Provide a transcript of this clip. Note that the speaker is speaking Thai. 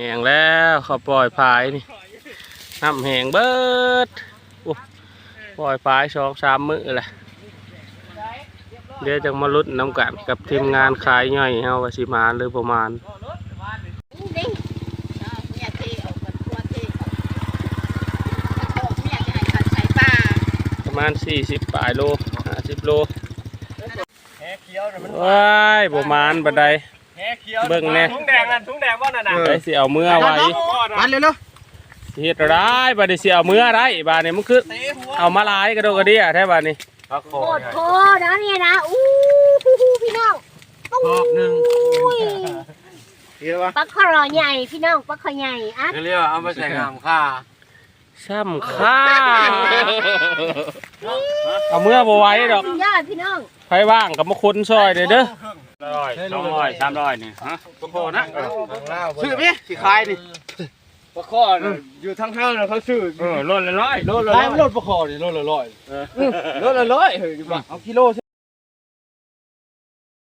แห้งแล้วเขาปล่อยพายนี่น้ำแห้งเบิดปล่อยพาย2-3 มื้อแหละเดี๋ยวจะมาลุ้นน้ำกันกับทีมงานขายย่อยเฮาว่าสิมาหรือประมาณประมาณ40 ปลายโล50 โลว้ายประมาณบันไดเบิ่งแน่ถุงแดงว่านั่นน่ะได้สิเอาเมื่อไว้มาเร็วๆสิเฮ็ดได้บัดนี้สิเอาเมื่อได้บัดนี้มันคือเอามาลายกระโดดกระเดี่ยแท้บัดนี้โคตรโคนะเนี่ยนะอู้พี่น้องรอบนึงปลาคอใหญ่พี่น้องปลาคอใหญ่อ่ะเรียกเอามาใส่งามค่าซ้ำค่าเอาเมื่อบ่ไหว้ดอกยอดพี่น้องไผว่างก็มาคนซอยเด้อ100 200นี่ฮะก็พอนะซื้อมั้ยสิขายนี่ปลาข้ออยู่ทั้งห้างน่ะเขาซื้อโลละ100ปลาคอนี่โลละ100โลละ100เฮ้ยเอากิโล